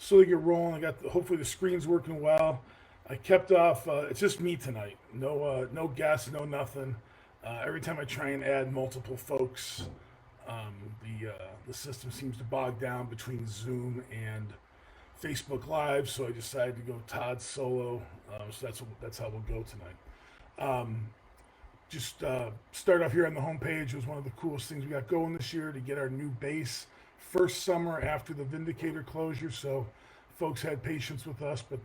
slowly get rolling. Hopefully the screen's working well. I kept off. It's just me tonight. No guests, no nothing. Every time I try and add multiple folks, the system seems to bog down between Zoom and Facebook Live. So I decided to go Todd solo. So that's how we'll go tonight. Um, just start off here on the homepage. It was one of the coolest things we got going this year to get our new base. First summer after the Vindicator closure, so folks had patience with us, but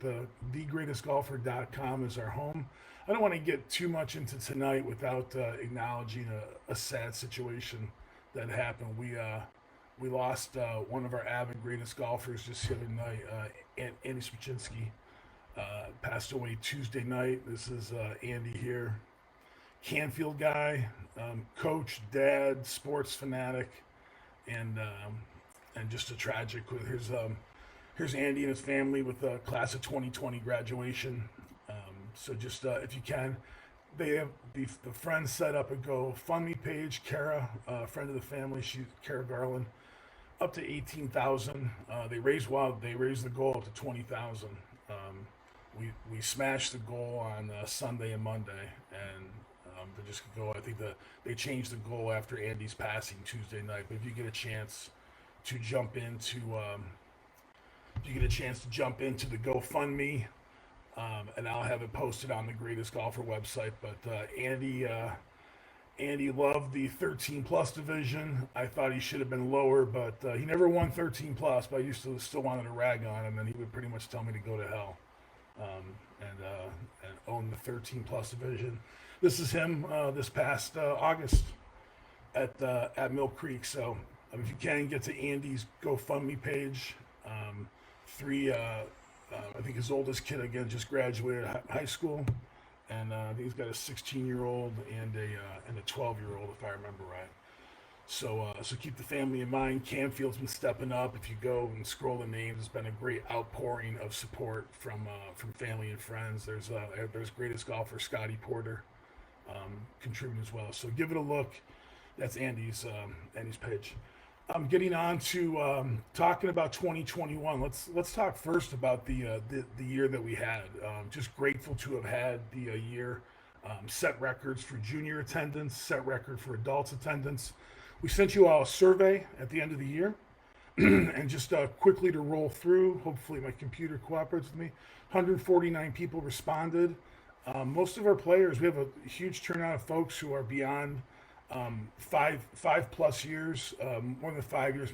thegreatestgolfer.com is our home. I don't want to get too much into tonight without acknowledging a sad situation that happened. We lost one of our avid greatest golfers just the other night. Andy Swaczynski passed away Tuesday night. This is Andy here, Canfield guy, coach, dad, sports fanatic, and just a tragic. Here's Andy and his family with the class of 2020 graduation. So just if you can, they have the friends set up a GoFundMe page. Kara, friend of the family, she's Kara Garland, up to 18,000. They raised the goal up to 20,000. We smashed the goal on Sunday and Monday, and they're just gonna go. I think they changed the goal after Andy's passing Tuesday night. But if you get a chance to jump into, the GoFundMe, and I'll have it posted on the Greatest Golfer website. But Andy loved the 13 plus division. I thought he should have been lower, but he never won 13 plus. But I used to still wanted to rag on him, and he would pretty much tell me to go to hell, and own the 13 plus division. This is him this past August at Mill Creek. So if you can get to Andy's GoFundMe page, I think his oldest kid again just graduated high school, and I think he's got a 16-year-old and a 12-year-old if I remember right. So keep the family in mind. Canfield's been stepping up. If you go and scroll the names, it's been a great outpouring of support from family and friends. There's greatest golfer Scotty Porter contributing as well. So give it a look. That's Andy's page. Getting on to talking about 2021. Let's talk first about the year that we had. Just grateful to have had the year. Set records for junior attendance, set record for adults attendance. We sent you all a survey at the end of the year, and just quickly to roll through. Hopefully my computer cooperates with me. 149 people responded. Most of our players, we have a huge turnout of folks who are beyond 5 plus years, more than 5 years.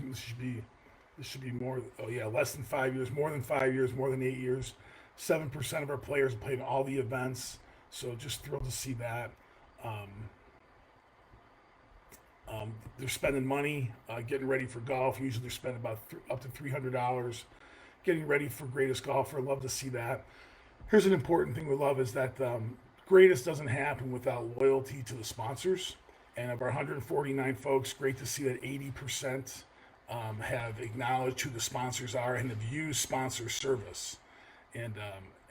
This should be more. Oh yeah, less than 5 years, more than 5 years, more than 8 years. 7% of our players played in all the events, so just thrilled to see that. They're spending money, getting ready for golf. Usually they're spending about up to $300 getting ready for Greatest Golfer. Love to see that. Here's an important thing we love is that Greatest doesn't happen without loyalty to the sponsors. And of our 149 folks, great to see that 80% have acknowledged who the sponsors are and have used sponsor service. And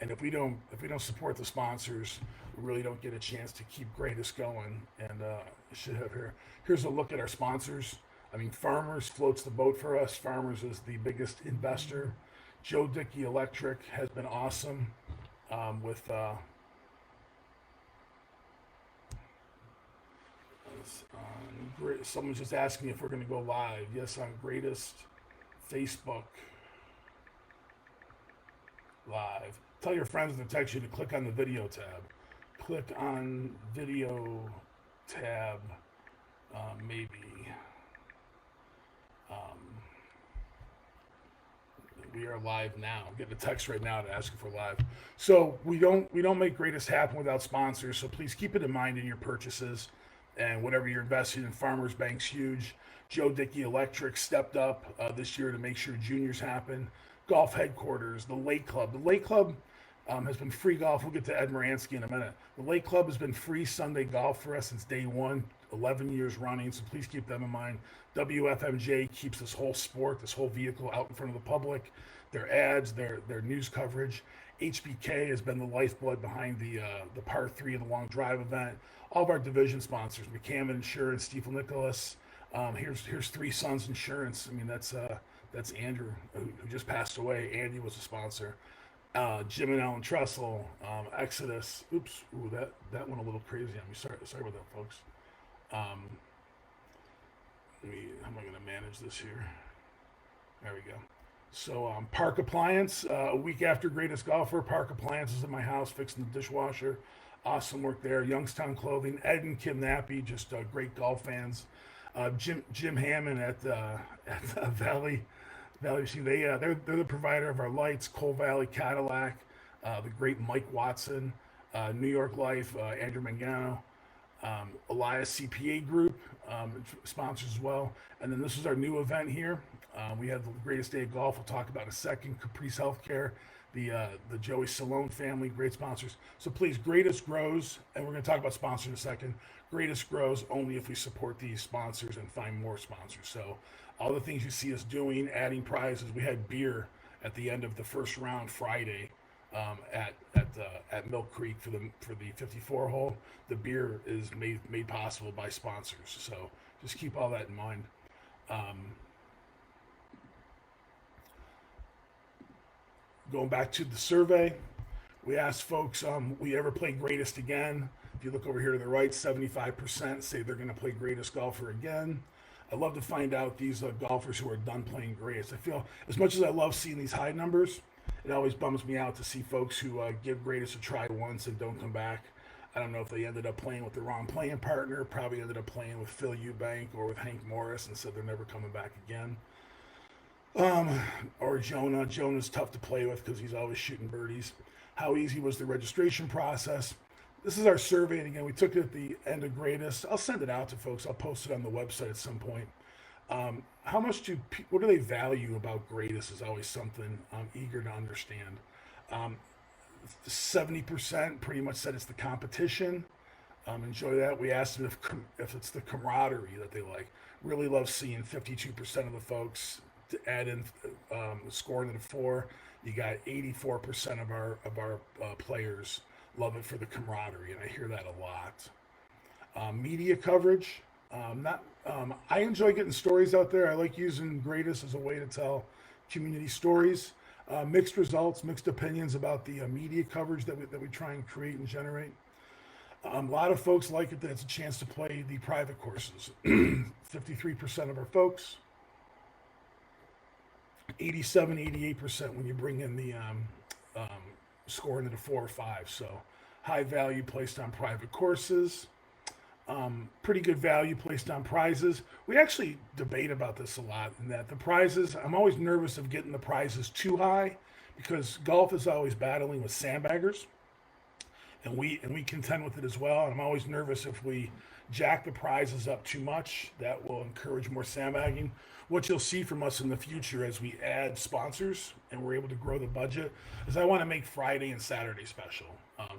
if we don't support the sponsors, we really don't get a chance to keep Greatest going. And should have here's a look at our sponsors. I mean, Farmers floats the boat for us. Farmers is the biggest investor. Joe Dickey Electric has been awesome with. Someone's just asking if we're going to go live. Yes, on Greatest Facebook Live. Tell your friends to text you to click on the video tab. Click on video tab, maybe. We are live now. I'm getting a text right now to ask if we're live. So we don't make Greatest happen without sponsors. So please keep it in mind in your purchases. And whatever you're investing in, Farmers Bank's huge. Joe Dickey Electric stepped up this year to make sure juniors happen. Golf Headquarters, the Lake Club. The Lake Club has been free golf. We'll get to Ed Moransky in a minute. The Lake Club has been free Sunday golf for us since day one, 11 years running, so please keep them in mind. WFMJ keeps this whole sport, this whole vehicle out in front of the public. Their ads, their news coverage. HBK has been the lifeblood behind the par 3 of the long drive event. All of our division sponsors, McCammon Insurance, Stiefel Nicholas. Here's Three Sons Insurance. I mean, that's That's Andrew, who just passed away. Andy was a sponsor. Jim and Alan Tressel, Exodus. Oops, ooh, that went a little crazy on me. Sorry about that, folks. Um, how am I going to manage this here? There we go. So Park Appliance, a week after Greatest Golfer, Park Appliance is in my house fixing the dishwasher. Awesome work there. Youngstown Clothing, Ed and Kim Nappy, just great golf fans. Jim Hammond at Valley Machine. They're the provider of our lights. Coal Valley Cadillac, the great Mike Watson, New York Life, Andrew Mangano, Elias CPA Group sponsors as well. And then this is our new event here. We had the greatest day of golf. We'll talk about in a second. Caprice Healthcare, the Joey Salone family, great sponsors. So please, Greatest grows, and we're going to talk about sponsors in a second. Greatest grows only if we support these sponsors and find more sponsors. So all the things you see us doing, adding prizes. We had beer at the end of the first round Friday at Milk Creek for the 54 hole. The beer is made possible by sponsors. So just keep all that in mind. Going back to the survey, we asked folks, will you ever play Greatest again? If you look over here to the right, 75% say they're going to play Greatest Golfer again. I love to find out these golfers who are done playing Greatest. I feel, as much as I love seeing these high numbers, it always bums me out to see folks who give Greatest a try once and don't come back. I don't know if they ended up playing with the wrong playing partner, probably ended up playing with Phil Eubank or with Hank Morris and said they're never coming back again. Or Jonah. Jonah's tough to play with because he's always shooting birdies. How easy was the registration process? This is our survey, and again, we took it at the end of Greatest. I'll send it out to folks. I'll post it on the website at some point. What do they value about Greatest is always something I'm eager to understand. 70% pretty much said it's the competition. Enjoy that. We asked them if it's the camaraderie that they like. Really love seeing 52% of the folks to add in scoring to the 4. You got 84% of our players love it for the camaraderie, and I hear that a lot. Media coverage. I enjoy getting stories out there. I like using Greatest as a way to tell community stories. Mixed results, mixed opinions about the media coverage that we try and create and generate. A lot of folks like it that it's a chance to play the private courses. 53% of our folks. 87, 88% when you bring in the score into the 4 or 5. So high value placed on private courses. Pretty good value placed on prizes. We actually debate about this a lot in that the prizes, I'm always nervous of getting the prizes too high because golf is always battling with sandbaggers. And we contend with it as well. And I'm always nervous if we jack the prizes up too much, that will encourage more sandbagging. What you'll see from us in the future as we add sponsors and we're able to grow the budget is I want to make Friday and Saturday special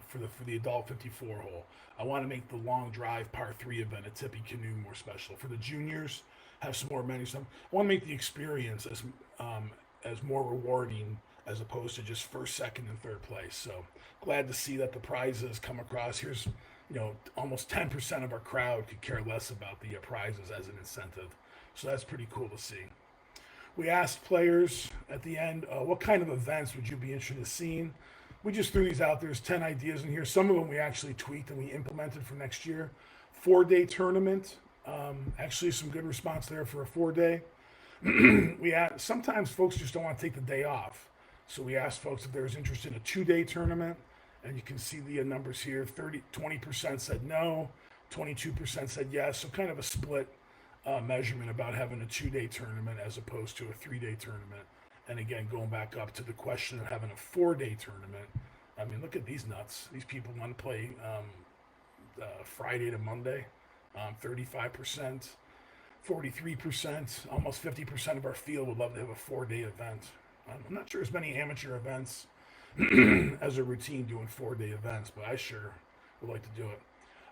for the adult 54 hole. I want to make the long drive par 3 event at Tippy Canoe more special. For the juniors, have some more menus. I want to make the experience as more rewarding as opposed to just first, second, and third place. So glad to see that the prizes come across. Here's, almost 10% of our crowd could care less about the prizes as an incentive. So that's pretty cool to see. We asked players at the end, what kind of events would you be interested in seeing? We just threw these out. There's 10 ideas in here. Some of them we actually tweaked and we implemented for next year. 4-day tournament. Actually, some good response there for a 4-day. Sometimes folks just don't want to take the day off. So we asked folks if there was interest in a 2-day tournament. And you can see the numbers here. 20% said no. 22% said yes. So kind of a split measurement about having a 2-day tournament as opposed to a 3-day tournament. And again, going back up to the question of having a 4-day tournament. I mean, look at these nuts. These people want to play Friday to Monday. 35%, 43%, almost 50% of our field would love to have a 4-day event. I'm not sure as many amateur events as a routine doing 4-day events, but I sure would like to do it.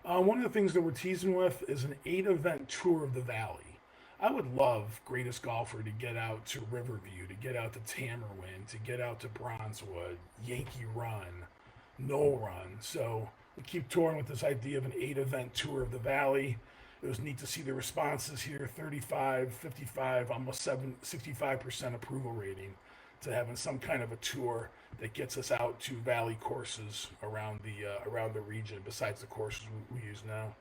One of the things that we're teasing with is an 8-event tour of the Valley. I would love Greatest Golfer to get out to Riverview, to get out to Tamerwind, to get out to Bronzewood, Yankee Run, Knoll Run. So we keep touring with this idea of an 8-event tour of the Valley. It was neat to see the responses here, 35, 55, almost 65% approval rating to having some kind of a tour that gets us out to valley courses around the region besides the courses we use now.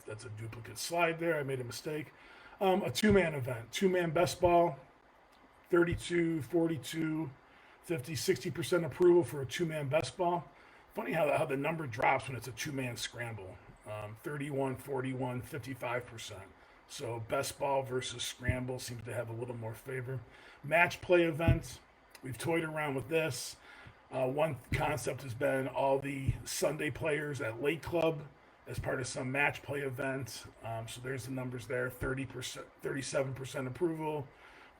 That's a duplicate slide there. I made a mistake. A two-man event, two-man best ball, 32, 42, 50, 60% approval for a two-man best ball. Funny how the number drops when it's a two-man scramble. 31, 41, 55%. So best ball versus scramble seems to have a little more favor. Match play events. We've toyed around with this. One concept has been all the Sunday players at Lake Club as part of some match play event. So there's the numbers there: 30%, 37% approval,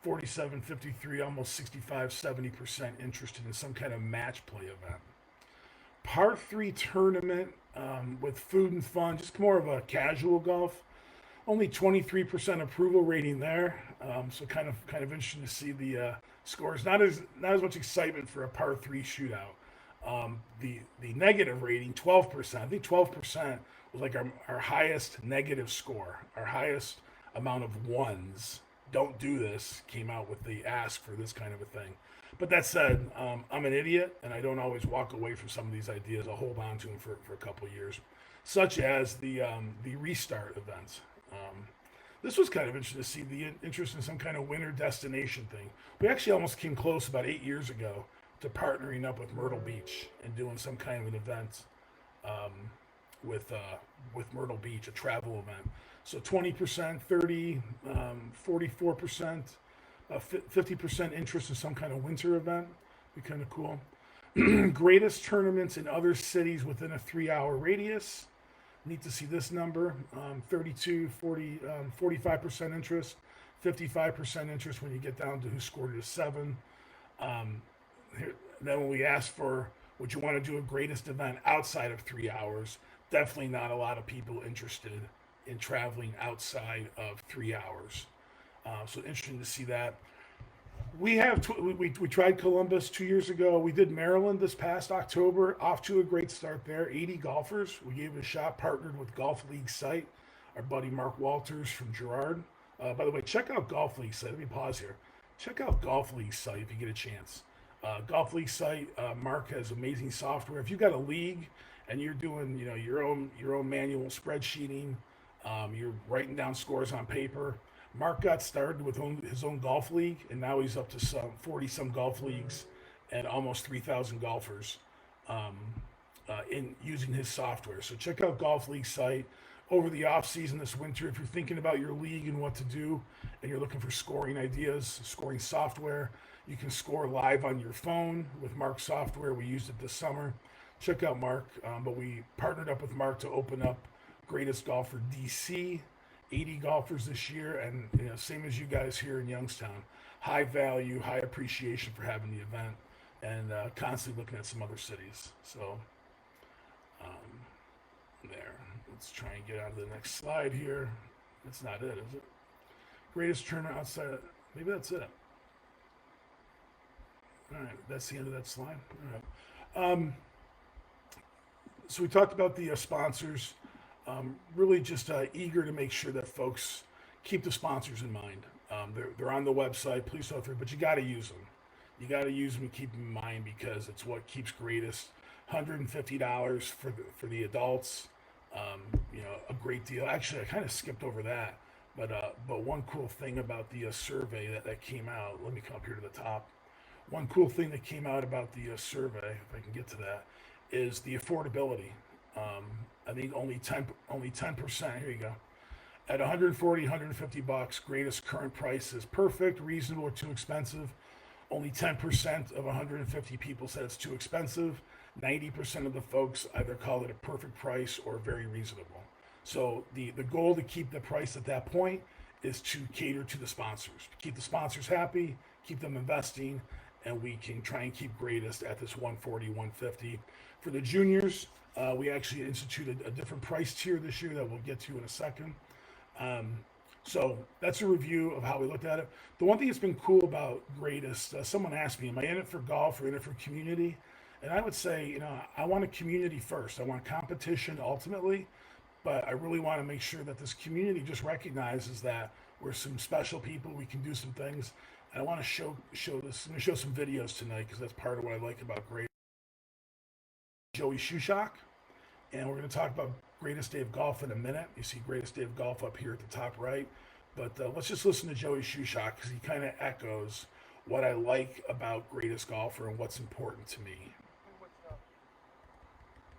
47, 53, almost 65, 70% interested in some kind of match play event. Par 3 tournament with food and fun, just more of a casual golf. Only 23% approval rating there, so kind of interesting to see the scores. Not as much excitement for a par 3 shootout. The negative rating, 12%. I think 12% was like our highest negative score, our highest amount of ones. Don't do this came out with the ask for this kind of a thing. But that said, I'm an idiot, and I don't always walk away from some of these ideas. I'll hold on to them for a couple of years, such as the restart events. This was kind of interesting to see the interest in some kind of winter destination thing. We actually almost came close about 8 years ago to partnering up with Myrtle Beach and doing some kind of an event with Myrtle Beach, a travel event. So 20%, 30, 44%, 50% interest in some kind of winter event. Be kind of cool. Greatest tournaments in other cities within a 3-hour radius. Neat to see this number. 32, 40, 45% interest, 55% interest when you get down to who scored it a 7. Then when we asked for, would you want to do a greatest event outside of 3 hours? Definitely not a lot of people interested in traveling outside of 3 hours. So interesting to see that. We tried Columbus 2 years ago. We did Maryland this past October. Off to a great start there. 80 golfers. We gave it a shot. Partnered with Golf League Site. Our buddy Mark Walters from Girard. By the way, check out Golf League Site. Let me pause here. Check out Golf League Site if you get a chance. Golf League Site. Mark has amazing software. If you've got a league and you're doing your own manual spreadsheeting, you're writing down scores on paper. Mark got started with his own golf league, and now he's up to some 40-some golf leagues and almost 3,000 golfers in using his software. So check out Golf League Site. Over the off season this winter, if you're thinking about your league and what to do, and you're looking for scoring ideas, scoring software, you can score live on your phone with Mark's software. We used it this summer. Check out Mark. But we partnered up with Mark to open up Greatest Golfer DC. 80 golfers this year, and same as you guys here in Youngstown. High value, high appreciation for having the event, and constantly looking at some other cities. So there. Let's try and get on to the next slide here. That's not it, is it? Greatest turnout outside. Maybe that's it. All right, that's the end of that slide. All right. So we talked about the sponsors. Really just eager to make sure that folks keep the sponsors in mind. They're on the website. Please feel free, but you got to use them. You got to use them and keep them in mind because it's what keeps Greatest. $150 for the adults. A great deal. Actually, I kind of skipped over that, but one cool thing about the survey that came out. Let me come up here to the top. One cool thing that came out about the survey, if I can get to that, is the affordability. I think only 10%. Here you go. At 140, 150 bucks, Greatest current price is perfect, reasonable, or too expensive. Only 10% of 150 people said it's too expensive. 90% of the folks either call it a perfect price or very reasonable. So the goal to keep the price at that point is to cater to the sponsors, keep the sponsors happy, keep them investing, and we can try and keep Greatest at this 140, 150. For the juniors, we actually instituted a different price tier this year that we'll get to in a second. So that's a review of how we looked at it. The one thing that's been cool about Greatest, someone asked me, am I in it for golf or in it for community? And I would say, I want a community first. I want competition ultimately, but I really want to make sure that this community just recognizes that we're some special people. We can do some things. And I want to show this. I'm going to show some videos tonight because that's part of what I like about Joey Shushak. And we're going to talk about Greatest Day of Golf in a minute. You see Greatest Day of Golf up here at the top right. But let's just listen to Joey Shushak because he kind of echoes what I like about Greatest Golfer and what's important to me. What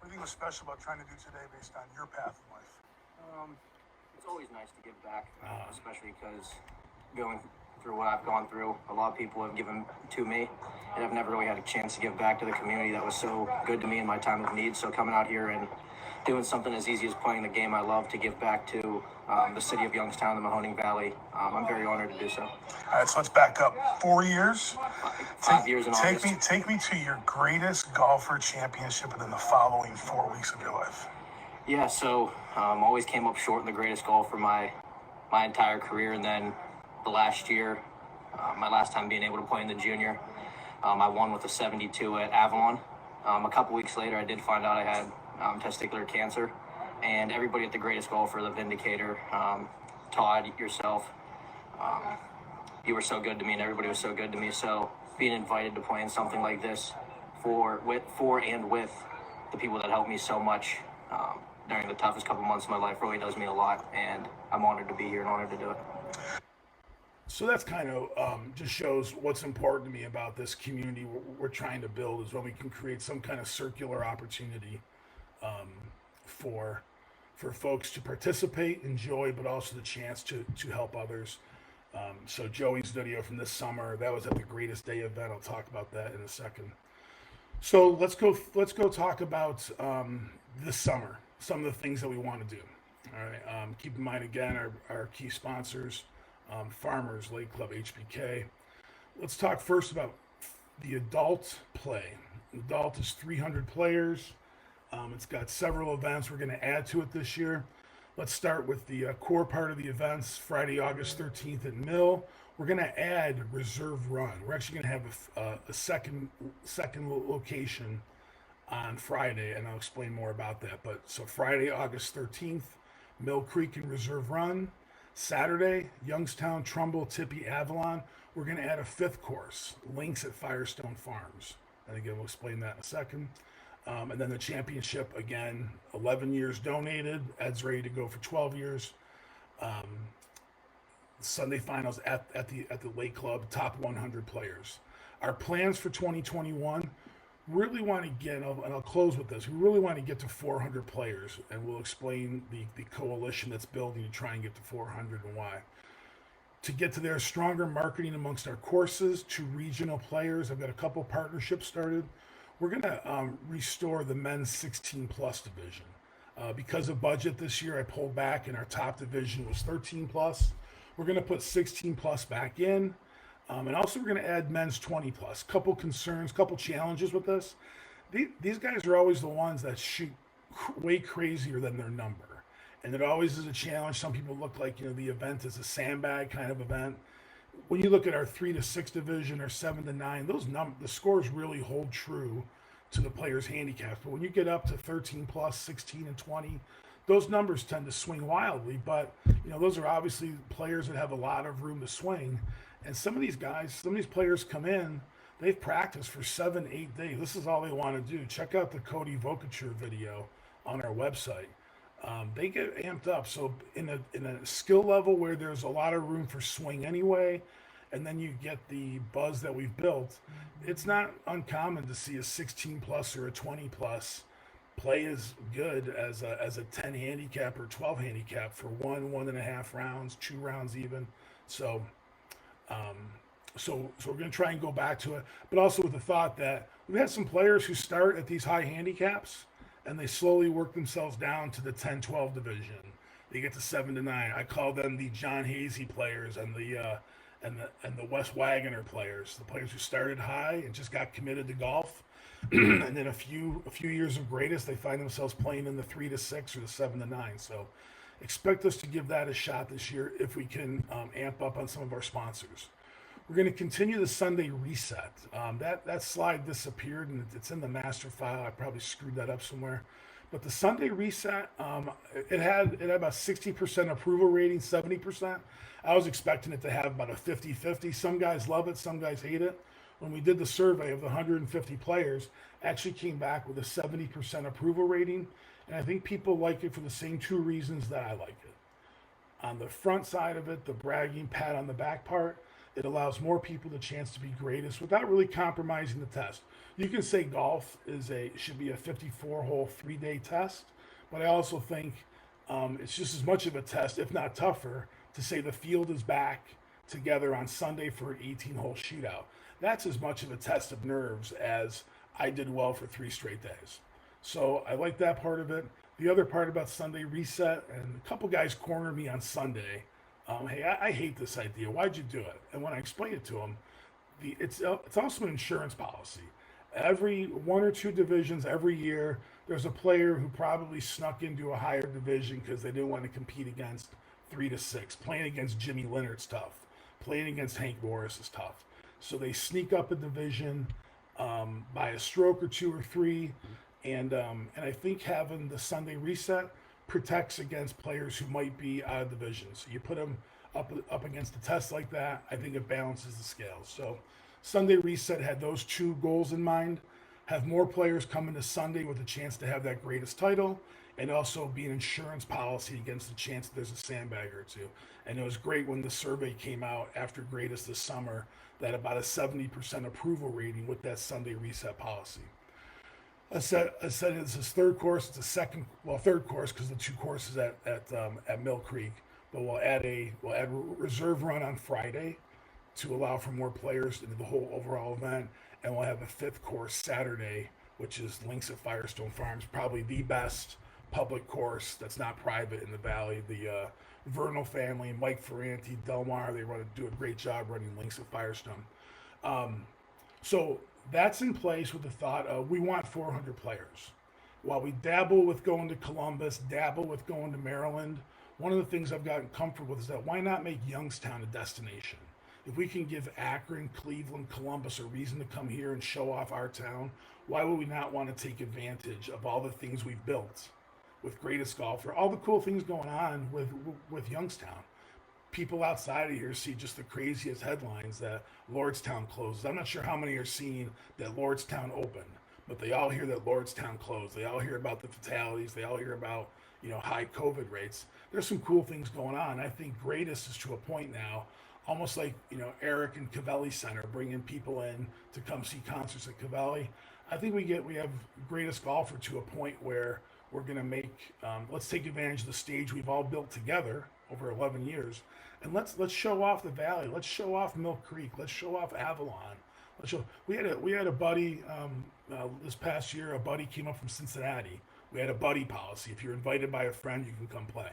do you think was special about trying to do today based on your path in life? It's always nice to give back, especially because going through what I've gone through, a lot of people have given to me, and I've never really had a chance to give back to the community that was so good to me in my time of need. So coming out here and doing something as easy as playing the game I love to give back to the city of Youngstown, the Mahoning Valley, I'm very honored to do so. All right, so let's back up 4 years. 5 years in August. Take me to your greatest golfer championship within the following 4 weeks of your life. Yeah, so always came up short in the greatest golf for my entire career, and then the last year, my last time being able to play in the junior, I won with a 72 at Avalon. A couple weeks later, I did find out I had testicular cancer, and everybody at the Greatest Golfer, the Vindicator, Todd, yourself, you were so good to me, and everybody was so good to me. So being invited to play in something like this for and with the people that helped me so much during the toughest couple months of my life really does mean a lot, and I'm honored to be here and honored to do it. So that's kind of just shows what's important to me about this community we're trying to build is when we can create some kind of circular opportunity for folks to participate, enjoy, but also the chance to help others. So Joey's video from this summer, that was at the Greatest Day event. I'll talk about that in a second. So let's go talk about this summer, some of the things that we want to do. All right. Keep in mind again our key sponsors. Farmers, Lake Club, HBK. Let's talk first about the adult play. Adult is 300 players. It's got several events we're going to add to it this year. Let's start with the core part of the events, Friday, August 13th at Mill. We're going to add Reserve Run. We're actually going to have a second location on Friday, and I'll explain more about that. But so Friday, August 13th, Mill Creek and Reserve Run. Saturday, Youngstown, Trumbull, Tippy, Avalon. We're going to add a fifth course, Links at Firestone Farms. And again, we'll explain that in a second. And then the championship, again, 11 years donated. Ed's ready to go for 12 years. Sunday finals at the Lake Club, top 100 players. Our plans for 2021 really want to get, and I'll close with this, we really want to get to 400 players, and we'll explain the coalition that's building to try and get to 400 and why. To get to there, stronger marketing amongst our courses to regional players. I've got a couple partnerships started. We're going to restore the men's 16 plus division. Because of budget this year, I pulled back, and our top division was 13 plus. We're going to put 16 plus back in. And also we're going to add men's 20 plus. Couple concerns, couple challenges with this. These guys are always the ones that shoot way crazier than their number. And it always is a challenge. Some people look like, the event is a sandbag kind of event. When you look at our 3 to 6 division or 7 to 9, the scores really hold true to the players' handicaps. But when you get up to 13 plus, 16 and 20, those numbers tend to swing wildly. But, those are obviously players that have a lot of room to swing. And some of these players come in, they've practiced for 7-8 days. This is all they want to do. Check out the Cody Vokacher video on our website. They get amped up. So in a skill level where there's a lot of room for swing anyway, and then you get the buzz that we've built, it's not uncommon to see a 16 plus or a 20 plus play as good as a 10 handicap or 12 handicap for 1.5 rounds, 2 rounds even. So we're going to try and go back to it, but also with the thought that we've had some players who start at these high handicaps and they slowly work themselves down to the 10-12 division. They get to 7 to 9. I call them the John Hazy players and the Wes Wagoner players, the players who started high and just got committed to golf. And then a few years of greatest, they find themselves playing in the 3 to 6 or the 7 to 9. So expect us to give that a shot this year if we can amp up on some of our sponsors. We're going to continue the Sunday reset. That slide disappeared, and it's in the master file. I probably screwed that up somewhere. But the Sunday reset, it had about 60% approval rating, 70%. I was expecting it to have about a 50-50. Some guys love it, some guys hate it. When we did the survey of the 150 players, actually came back with a 70% approval rating, and I think people like it for the same two reasons that I like it. On the front side of it, the bragging pat on the back part, it allows more people the chance to be greatest without really compromising the test. You can say golf should be a 54-hole 3-day test, but I also think it's just as much of a test, if not tougher, to say the field is back together on Sunday for an 18-hole shootout. That's as much of a test of nerves as I did well for 3 straight days. So I like that part of it. The other part about Sunday reset, and a couple guys cornered me on Sunday. Hey, I hate this idea. Why'd you do it? And when I explained it to them, it's also an insurance policy. Every 1 or 2 divisions every year, there's a player who probably snuck into a higher division because they didn't want to compete against 3 to 6. Playing against Jimmy Leonard's tough. Playing against Hank Morris is tough. So they sneak up a division by a stroke or 2 or 3, and I think having the Sunday reset protects against players who might be out of division. So you put them up against a test like that, I think it balances the scales. So Sunday reset had those 2 goals in mind: have more players come into Sunday with a chance to have that greatest title, and also be an insurance policy against the chance that there's a sandbagger or 2. And it was great when the survey came out after greatest this summer that about a 70% approval rating with that Sunday reset policy. I said it's his 3rd course. It's a 3rd course because the 2 courses at Mill Creek. But we'll add a reserve run on Friday to allow for more players into the whole overall event, and we'll have a 5th course Saturday, which is Links at Firestone Farms, probably the best public course that's not private in the valley. The Vernal family, Mike Ferranti, Delmar, they do a great job running Links at Firestone. So that's in place with the thought of we want 400 players. While we dabble with going to Columbus, dabble with going to Maryland, one of the things I've gotten comfortable with is that why not make Youngstown a destination? If we can give Akron, Cleveland, Columbus a reason to come here and show off our town, why would we not want to take advantage of all the things we've built with Greatest Golfer, all the cool things going on with Youngstown? People outside of here see just the craziest headlines that Lordstown closes. I'm not sure how many are seeing that Lordstown opened, but they all hear that Lordstown closed. They all hear about the fatalities. They all hear about, high COVID rates. There's some cool things going on. I think Greatest is to a point now, almost like, Eric and Cavelli Center, bringing people in to come see concerts at Cavelli. I think we have Greatest Golfer to a point where we're going to make, let's take advantage of the stage we've all built together over 11 years, and let's show off the valley. Let's show off Mill Creek. Let's show off Avalon. We had a buddy this past year. A buddy came up from Cincinnati. We had a buddy policy. If you're invited by a friend, you can come play.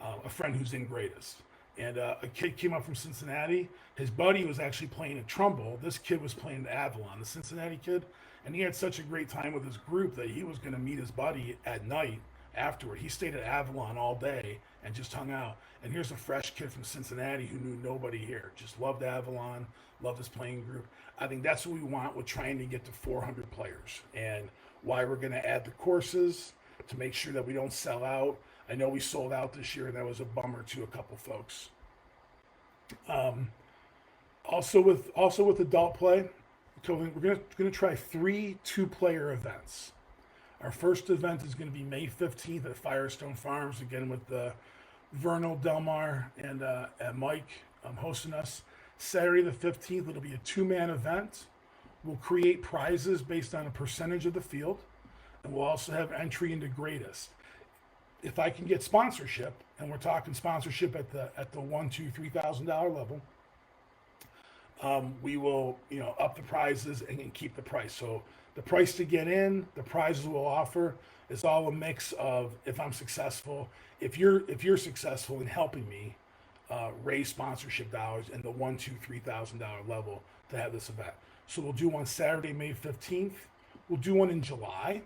A friend who's in Greatest. And a kid came up from Cincinnati. His buddy was actually playing at Trumbull. This kid was playing at Avalon, the Cincinnati kid. And he had such a great time with his group that he was going to meet his buddy at night afterward. He stayed at Avalon all day and just hung out. And here's a fresh kid from Cincinnati who knew nobody here. Just loved Avalon, loved his playing group. I think that's what we want with trying to get to 400 players, and why we're going to add the courses to make sure that we don't sell out. I know we sold out this year, and that was a bummer to a couple folks. Also with adult play, so we're gonna try 3 2-player events. Our first event is going to be May 15th at Firestone Farms, again with Vernal, Delmar, and Mike hosting us. Saturday the 15th, it'll be a 2-man event. We'll create prizes based on a percentage of the field, and we'll also have entry into Greatest. If I can get sponsorship, and we're talking sponsorship at the $1,000, $2,000, $3,000 level, we will up the prizes and keep the price. So the price to get in, the prizes we'll offer is all a mix of if I'm successful, if you're successful in helping me raise sponsorship dollars in the $1,000, $2,000, $3,000 level to have this event. So we'll do one Saturday, May 15th. We'll do one in July,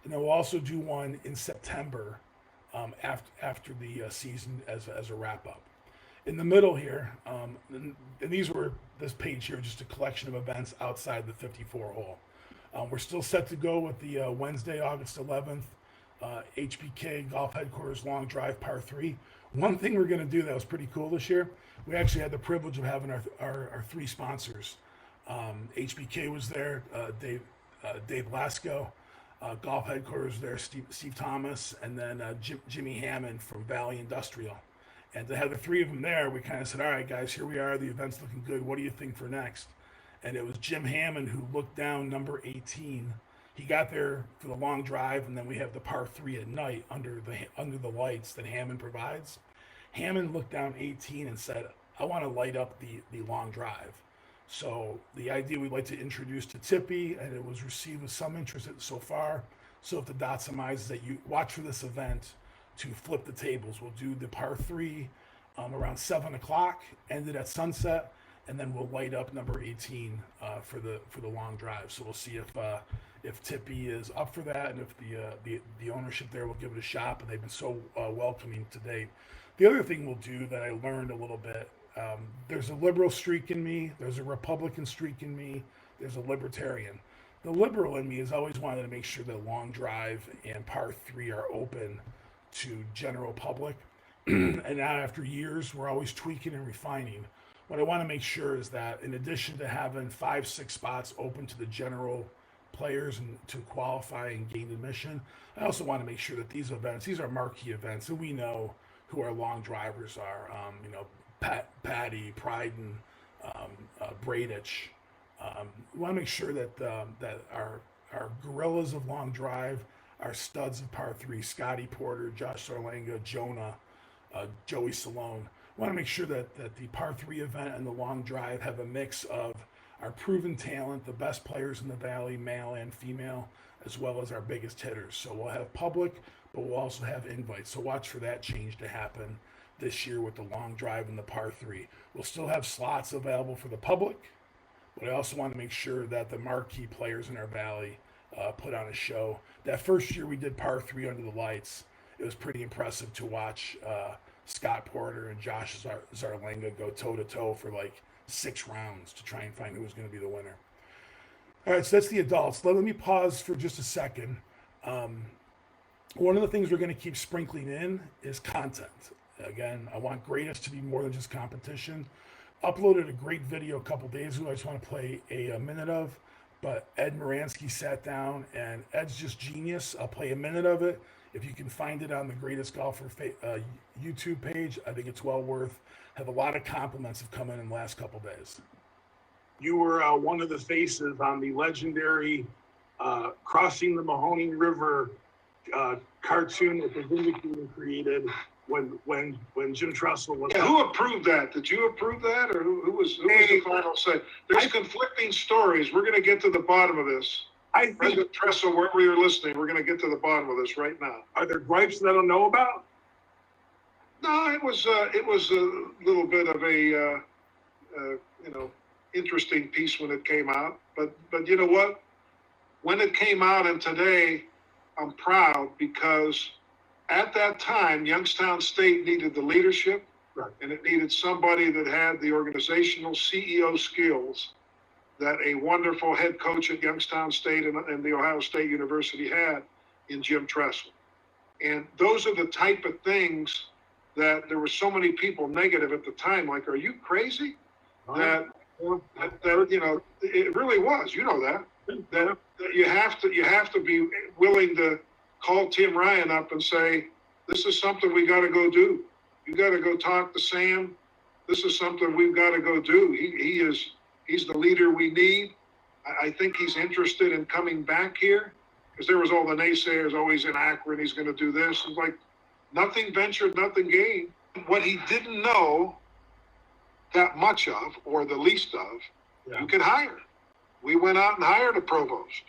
and then we'll also do one in September after the season as a wrap up. In the middle here, and this page here, just a collection of events outside the 54 hole. We're still set to go with the Wednesday, August 11th, HBK Golf Headquarters Long Drive Par 3. One thing we're going to do that was pretty cool this year, we actually had the privilege of having our three sponsors. HBK was there, Dave Lasco, Golf Headquarters there, Steve Thomas, and then Jimmy Hammond from Valley Industrial. And to have the three of them there, we kind of said, all right, guys, here we are. The event's looking good. What do you think for next? And it was Jim Hammond who looked down number 18. He got there for the long drive, and then we have the par 3 at night under the lights that Hammond provides. Hammond looked down 18 and said, I want to light up the long drive. So the idea we'd like to introduce to Tippy, and it was received with some interest so far. So if the dot surmises that you watch for this event to flip the tables, we'll do the par 3 around 7 o'clock, end it at sunset, and then we'll light up number 18 for the long drive. So we'll see if Tippy is up for that, and if the ownership there will give it a shot. But they've been so welcoming to date. The other thing we'll do that I learned a little bit, there's a liberal streak in me, there's a Republican streak in me, there's a libertarian. The liberal in me has always wanted to make sure that long drive and par 3 are open to general public. And now after years, we're always tweaking and refining. What I want to make sure is that in addition to having 5-6 spots open to the general players and to qualify and gain admission, I also want to make sure that these are marquee events, and we know who our long drivers are. Patty, Pryden, Bradich. We want to make sure that our gorillas of long drive, our studs of par 3, Scotty Porter, Josh Sarlanga, Jonah, Joey Salone. We want to make sure that the par 3 event and the long drive have a mix of our proven talent, the best players in the Valley, male and female, as well as our biggest hitters. So we'll have public, but we'll also have invites. So watch for that change to happen this year with the long drive and the par 3. We'll still have slots available for the public, but I also want to make sure that the marquee players in our Valley put on a show. That first year we did par 3 under the lights, it was pretty impressive to watch Scott Porter and Josh Zarlenga go toe-to-toe for like 6 rounds to try and find who was going to be the winner. All right, so that's the adults. Let me pause for just a second. One of the things we're going to keep sprinkling in is content. Again, I want greatness to be more than just competition. Uploaded a great video a couple days ago. I just want to play a minute of, but Ed Moransky sat down, and Ed's just genius. I'll play a minute of it. If you can find it on the Greatest Golfer YouTube page, I think it's well worth. Have a lot of compliments have come in the last couple days. You were one of the faces on the legendary Crossing the Mahoning River cartoon that the Vindicator created when Jim Tressel was. Yeah, who approved that? Did you approve that, or who was the final say? There's conflicting stories. We're going to get to the bottom of this. I think President Tressel, wherever you're listening, we're going to get to the bottom of this right now. Are there gripes that I don't know about? No, it was a little bit of a interesting piece when it came out. But you know what? When it came out, and today, I'm proud because at that time, Youngstown State needed the leadership, right, and it needed somebody that had the organizational CEO skills that a wonderful head coach at Youngstown State and the Ohio State University had in Jim Tressel. And those are the type of things that there were so many people negative at the time, like, are you crazy? That it really was, that you have to be willing to call Tim Ryan up and say, this is something we got to go do. You got to go talk to Sam. This is something we've got to go do. He's the leader we need. I think he's interested in coming back here because there was all the naysayers always in Akron. He's going to do this. It's like nothing ventured, nothing gained. What he didn't know that much of, or the least of, you could hire. We went out and hired a provost.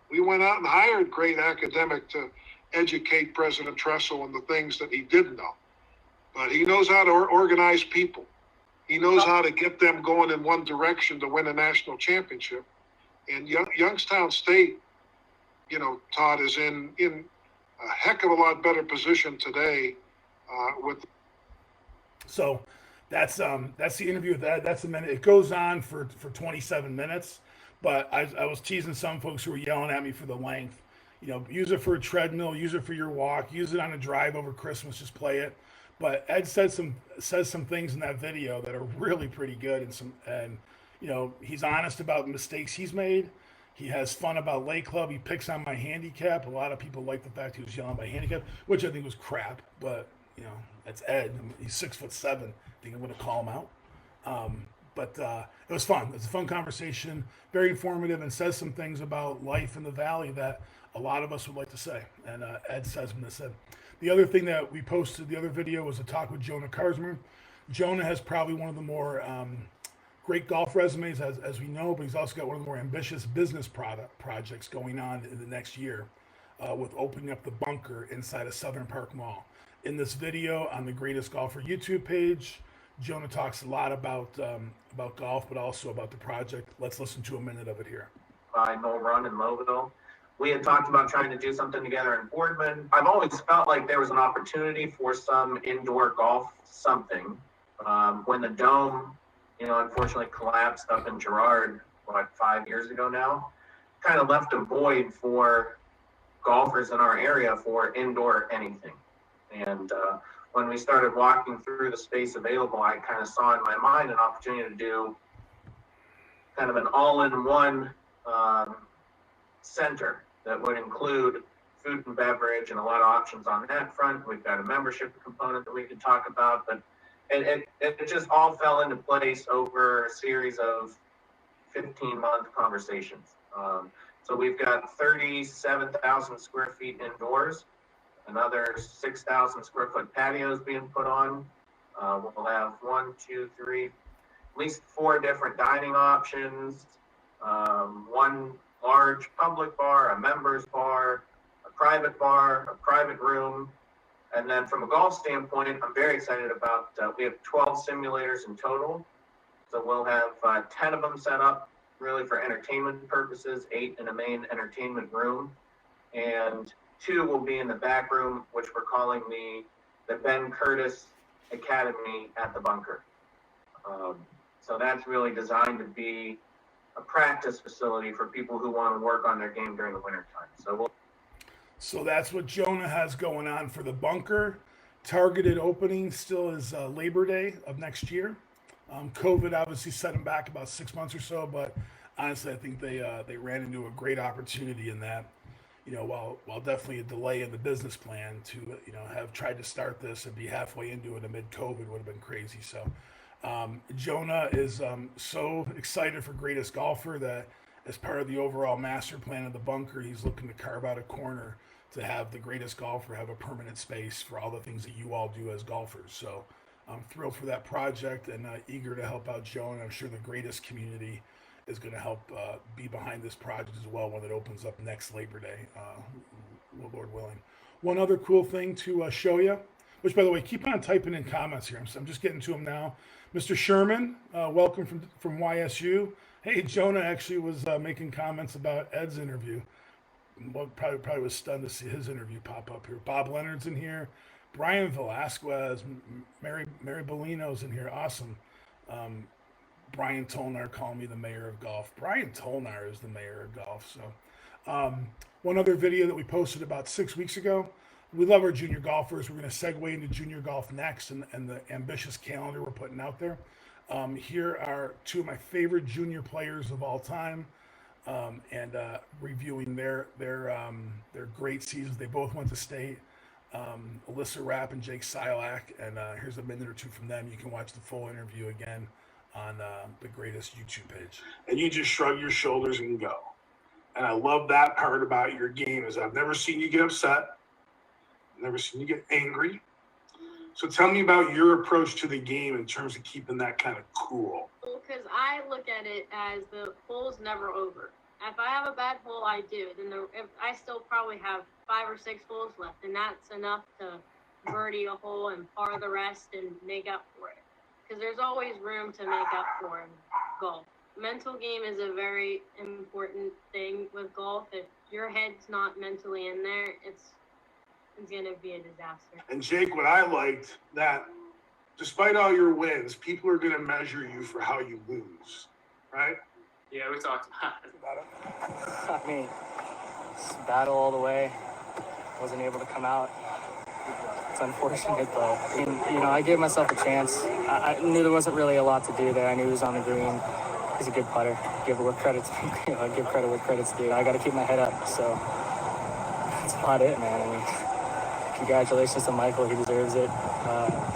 We went out and hired great academic to educate President Tressel on the things that he didn't know. But he knows how to organize people. He knows how to get them going in one direction to win a national championship. And Youngstown State, Todd, is in a heck of a lot better position today with. So that's the interview with Ed. That's a minute. It goes on for 27 minutes, but I was teasing some folks who were yelling at me for the length. use it for a treadmill, use it for your walk, use it on a drive over Christmas, just play it. But Ed says some things in that video that are really pretty good, and he's honest about mistakes he's made. He has fun about Lake Club. He picks on my handicap. A lot of people like the fact he was yelling about handicap, which I think was crap. But that's Ed. I mean, he's 6'7". I think I'm going to call him out. But it was fun. It was a fun conversation, very informative, and says some things about life in the Valley that a lot of us would like to say. And Ed says them this. The other thing that we posted, the other video, was a talk with Jonah Karsmer. Jonah has probably one of the more great golf resumes, as we know, but he's also got one of the more ambitious business projects going on in the next year with opening up the bunker inside of Southern Park Mall. In this video on the Greatest Golfer YouTube page, Jonah talks a lot about golf, but also about the project. Let's listen to a minute of it here. By Noel Run in Lowville. We had talked about trying to do something together in Boardman. I've always felt like there was an opportunity for some indoor golf something. When the Dome, unfortunately collapsed up in Girard, 5 years ago now, kind of left a void for golfers in our area for indoor anything. And when we started walking through the space available, I kind of saw in my mind an opportunity to do kind of an all-in-one center that would include food and beverage and a lot of options on that front. We've got a membership component that we could talk about, but it just all fell into place over a series of 15-month conversations. So we've got 37,000 square feet indoors, another 6,000 square foot patios being put on. We'll have 1, 2, 3, at least 4 different dining options, one large public bar, a members bar, a private room. And then from a golf standpoint, I'm very excited about, we have 12 simulators in total. So we'll have 10 of them set up really for entertainment purposes, 8 in a main entertainment room. And 2 will be in the back room, which we're calling the Ben Curtis Academy at the bunker. So that's really designed to be a practice facility for people who want to work on their game during the wintertime. So that's what Jonah has going on for the bunker. Targeted opening still is Labor Day of next year. COVID obviously set them back about 6 months or so, but honestly, I think they ran into a great opportunity in that. While definitely a delay in the business plan to have tried to start this and be halfway into it amid COVID would have been crazy. So Jonah is so excited for Greatest Golfer that as part of the overall master plan of the bunker, he's looking to carve out a corner to have the Greatest Golfer have a permanent space for all the things that you all do as golfers. So I'm thrilled for that project and eager to help out Jonah. I'm sure the Greatest community is going to help be behind this project as well when it opens up next Labor Day, Lord willing. One other cool thing to show you, which, by the way, keep on typing in comments here. I'm just getting to them now. Mr. Sherman, welcome from YSU. Hey, Jonah actually was making comments about Ed's interview. Well, probably was stunned to see his interview pop up here. Bob Leonard's in here. Brian Velasquez, Mary Bellino's in here. Awesome. Brian Tolnar calling me the mayor of golf. Brian Tolnar is the mayor of golf. So one other video that we posted about 6 weeks ago. We love our junior golfers. We're going to segue into junior golf next and the ambitious calendar we're putting out there. Here are 2 of my favorite junior players of all time and reviewing their great seasons. They both went to state. Alyssa Rapp and Jake Silak. And here's a minute or 2 from them. You can watch the full interview again on the Greatest YouTube page. And you just shrug your shoulders and go. And I love that part about your game is I've never seen you get upset. Never seen you get angry. So tell me about your approach to the game in terms of keeping that kind of cool. Well, because I look at it as the hole's never over. If I have a bad hole, I do. Then I still probably have 5 or 6 holes left, and that's enough to birdie a hole and par the rest and make up for it. Because there's always room to make up for in golf. Mental game is a very important thing with golf. If your head's not mentally in there, it's going to be a disaster. And Jake, what I liked that despite all your wins, people are going to measure you for how you lose, right? Yeah, we talked about it. I mean, battle all the way. Wasn't able to come out. It's unfortunate, but I gave myself a chance. I knew there wasn't really a lot to do there. I knew he was on the green. He's a good putter. Give credit where credit's due. I got to keep my head up. So that's about it, man. I mean, congratulations to Michael. He deserves it.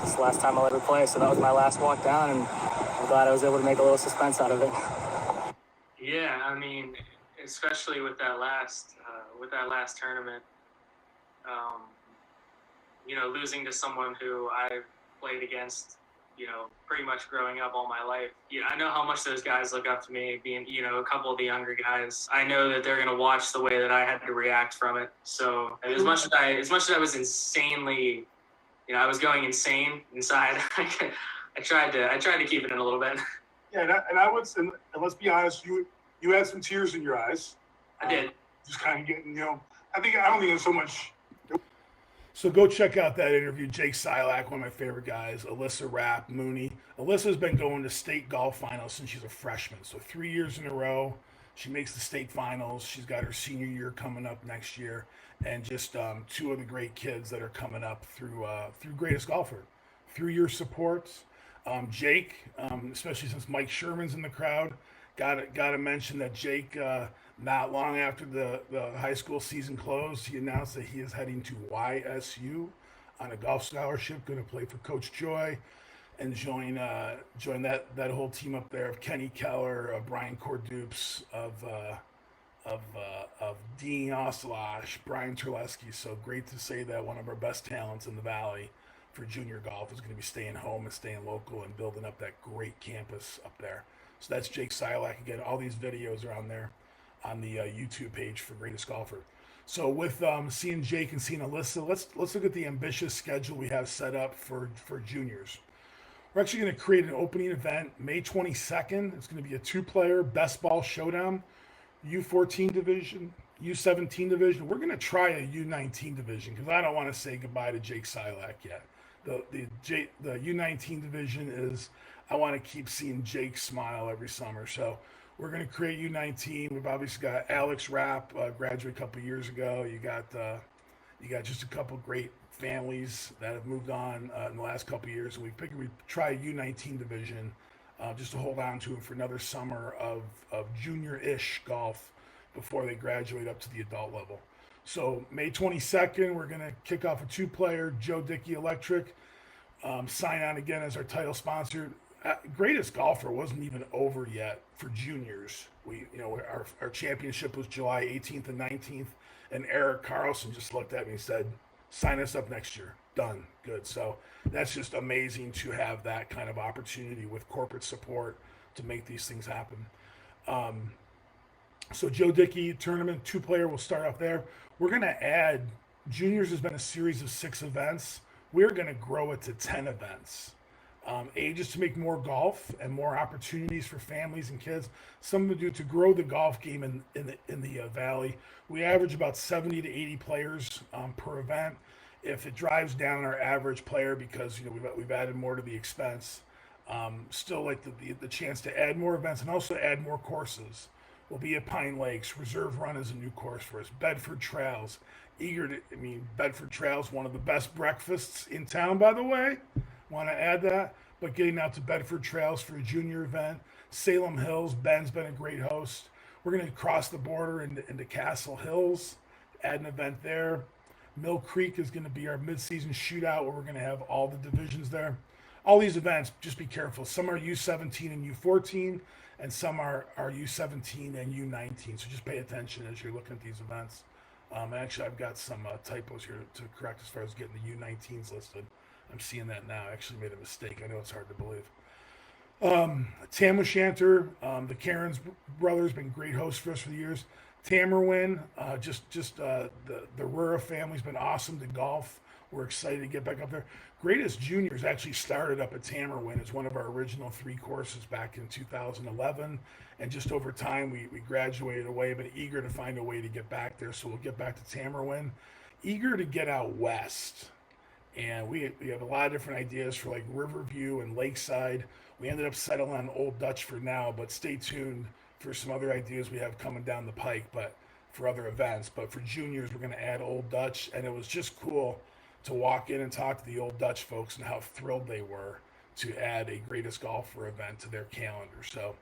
This is the last time I'll ever play, so that was my last walk down, and I'm glad I was able to make a little suspense out of it. Yeah, I mean, especially with that last tournament, losing to someone who I've played against, pretty much growing up all my life. I know how much those guys look up to me, being, a couple of the younger guys. I know that they're going to watch the way that I had to react from it. So as much as I was insanely, I was going insane inside, I tried to keep it in a little bit. Yeah, and I would, and let's be honest, you had some tears in your eyes. I did. Just kind of getting, I don't think it's so much. So go check out that interview. Jake Silak, one of my favorite guys. Alyssa Rapp, Mooney. Alyssa's been going to state golf finals since she's a freshman. So 3 years in a row, she makes the state finals. She's got her senior year coming up next year. And just two of the great kids that are coming up through Greatest Golfer. Through your support. Jake, especially since Mike Sherman's in the crowd, got to mention that Jake, not long after the high school season closed, he announced that he is heading to YSU on a golf scholarship, going to play for Coach Joy and join that whole team up there of Kenny Keller, of Brian Cordoops, of Dean Oshelash, Brian Terleski. So great to say that one of our best talents in the Valley for junior golf is going to be staying home and staying local and building up that great campus up there. So that's Jake Silak. Again, all these videos are on there on the YouTube page for Greatest Golfer. So with seeing Jake and seeing Alyssa, let's look at the ambitious schedule we have set up for juniors. We're actually going to create an opening event May 22nd. It's going to be a 2-player best ball showdown, U14 division, U17 division. We're going to try a U19 division because I don't want to say goodbye to Jake Silak yet. The U19 division is, I want to keep seeing Jake smile every summer. So we're going to create U19. We've obviously got Alex Rapp, graduated a couple years ago. You got just a couple great families that have moved on in the last couple years. And we figured we'd try a U19 division just to hold on to it for another summer of junior-ish golf before they graduate up to the adult level. So May 22nd, we're going to kick off a 2-player, Joe Dickey Electric. Sign on again as our title sponsor. Greatest Golfer wasn't even over yet for juniors. Our championship was July 18th and 19th, and Eric Carlson just looked at me and said, sign us up next year. Done. Good. So that's just amazing to have that kind of opportunity with corporate support to make these things happen. So Joe Dickey tournament, 2-player, will start off there. We're going to add, juniors has been a series of 6 events. We're going to grow it to 10 events. Ages to make more golf and more opportunities for families and kids. Something to do to grow the golf game in the Valley. We average about 70 to 80 players per event. If it drives down our average player because we've added more to the expense, still like the chance to add more events and also add more courses. We'll be at Pine Lakes. Reserve Run is a new course for us. Bedford Trails. Bedford Trails, one of the best breakfasts in town, by the way. Want to add that? But getting out to Bedford Trails for a junior event. Salem Hills. Ben's been a great host. We're going to cross the border into Castle Hills, add an event there. Mill Creek is going to be our mid-season shootout where we're going to have all the divisions there. All these events, just be careful. Some are U17 and U14, and some are U17 and U19. So just pay attention as you're looking at these events. Actually, I've got some typos here to correct as far as getting the U19s listed. I'm seeing that now. I actually made a mistake. I know it's hard to believe. Tam O'Shanter, the Cairns brothers, been great hosts for us for the years. Tamerwin, the Rura family's been awesome to golf. We're excited to get back up there. Greatest Juniors actually started up at Tamerwin as one of our original 3 courses back in 2011. And just over time, we graduated away, but eager to find a way to get back there. So we'll get back to Tamerwin. Eager to get out west. And we have a lot of different ideas for like Riverview and Lakeside. We ended up settling on Old Dutch for now, but stay tuned for some other ideas we have coming down the pike. But for other events. But for juniors, we're going to add Old Dutch, and it was just cool to walk in and talk to the Old Dutch folks and how thrilled they were to add a Greatest Golfer event to their calendar. So,